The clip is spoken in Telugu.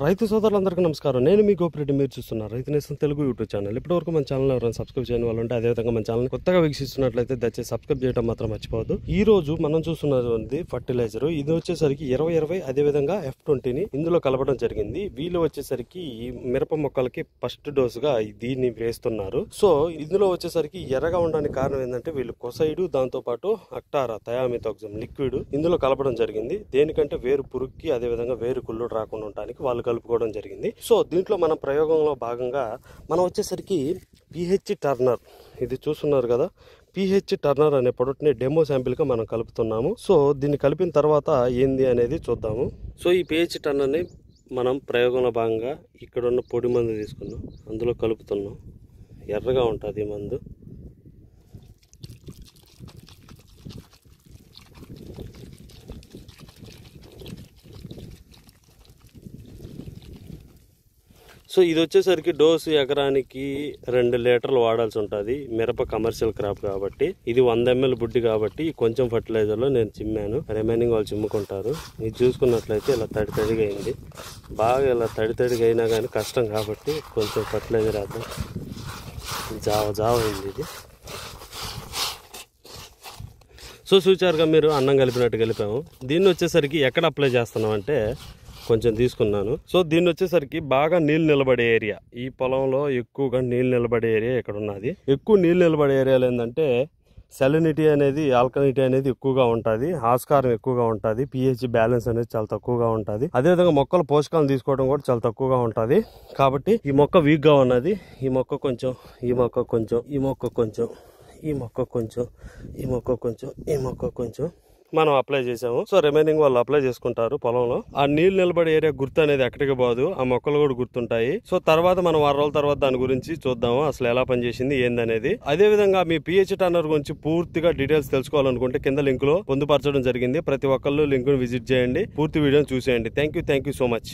రైతు సోదరులందరికీ నమస్కారం. నేను మీ గోపిరెడ్డి. మీరు చూస్తున్నారు రైతు నేస్తం తెలుగు యూట్యూబ్ ఛానల్. ఇప్పటివరకు మన ఛానల్ ఎవరైనా సబ్స్క్రైబ్ చేయని వాళ్ళు ఉంటే, అదేవిధంగా మన ఛానల్ కొత్తగా వీక్షిస్తున్నట్లయితే దయచేసి సబ్స్క్రైబ్ చేయడం మాత్రం మర్చిపోవద్దు. ఈ రోజు మనం చూస్తున్నది ఫర్టిలైజర్. ఇది వచ్చేసరికి 2020 అదేవిధంగా F20ని ఇందులో కలపడం జరిగింది. వీళ్ళు వచ్చేసరికి మిరప మొక్కలకి ఫస్ట్ డోస్ గా దీన్ని వేస్తున్నారు. సో ఇందులో వచ్చేసరికి ఎర్రగా ఉండడానికి కారణం ఏంటంటే వీళ్ళు కొసైడు, దాంతో పాటు అక్టారా థయామిథాక్సమ్ లిక్విడ్ ఇందులో కలపడం జరిగింది. దేనికంటే వేరు పురుగుకి అదేవిధంగా వేరు కుళ్ళు రాకుండా ఉండడానికి వాళ్ళు కలుపుకోవడం జరిగింది. సో దీంట్లో మన ప్రయోగంలో భాగంగా మనం వచ్చేసరికి PH టర్నర్, ఇది చూస్తున్నారు కదా, PH టర్నర్ అనే ప్రొడక్ట్ని డెమో శాంపిల్గా మనం కలుపుతున్నాము. సో దీన్ని కలిపిన తర్వాత ఏంది అనేది చూద్దాము. సో ఈ PH టర్నర్ని మనం ప్రయోగంలో భాగంగా ఇక్కడ ఉన్న పొడి మందు తీసుకున్నాం, అందులో కలుపుతున్నాం. ఎర్రగా ఉంటుంది ఈ మందు. సో ఇది వచ్చేసరికి డోసు ఎకరానికి 2 లీటర్లు వాడాల్సి ఉంటుంది. మిరప కమర్షియల్ క్రాప్ కాబట్టి, ఇది 100 ml బుడ్డి కాబట్టి కొంచెం ఫర్టిలైజర్లో నేను చిమ్మాను, రిమైనింగ్ వాళ్ళు చిమ్ముకుంటారు. ఇది చూసుకున్నట్లయితే ఇలా తడిగా అయింది. బాగా ఇలా తడిగా అయినా కానీ కష్టం కాబట్టి కొంచెం ఫర్టిలైజర్ వేద్దాం. జావ అయింది ఇది. సో చూచారుగా మీరు, అన్నం కలిపినట్టు కలిపాము. దీన్ని వచ్చేసరికి ఎక్కడ అప్లై చేస్తున్నాం అంటే కొంచెం తీసుకున్నాను. సో దీన్ని వచ్చేసరికి బాగా నీళ్ళు నిలబడే ఏరియా, ఈ పొలంలో ఎక్కువగా నీళ్ళు నిలబడే ఏరియా ఇక్కడ ఉన్నది. ఎక్కువ నీళ్ళు నిలబడే ఏరియాలు ఏంటంటే సెలినిటీ అనేది, ఆల్కలినిటీ అనేది ఎక్కువగా ఉంటుంది, ఆస్కారం ఎక్కువగా ఉంటుంది, pH బ్యాలెన్స్ అనేది చాలా తక్కువగా ఉంటుంది. అదేవిధంగా మొక్కలు పోషకాలను తీసుకోవడం కూడా చాలా తక్కువగా ఉంటుంది. కాబట్టి ఈ మొక్క వీక్ గా ఉన్నది. ఈ మొక్క కొంచెం, ఈ మొక్క కొంచెం, ఈ మొక్క కొంచెం, ఈ మొక్క కొంచెం, ఈ మొక్క కొంచెం, ఈ మొక్క కొంచెం మనం అప్లై చేసాము. సో రిమైనింగ్ వాళ్ళు అప్లై చేసుకుంటారు పొలంలో. ఆ నీళ్ళు నిలబడే ఏరియా గుర్తు అనేది ఎక్కడికి పోదు, ఆ మొక్కలు కూడా గుర్తుంటాయి. సో తర్వాత మనం 6 రోజుల తర్వాత దాని గురించి చూద్దాము, అసలు ఎలా పనిచేసింది ఏందనేది. అదే విధంగా మీ PH టర్నర్ గురించి పూర్తిగా డీటెయిల్స్ తెలుసుకోవాలనుకుంటే కింద లింక్ లో పొందుపరచడం జరిగింది. ప్రతి ఒక్కళ్ళు లింక్ ను విజిట్ చేయండి, పూర్తి వీడియోని చూసేయండి. Thank you so much.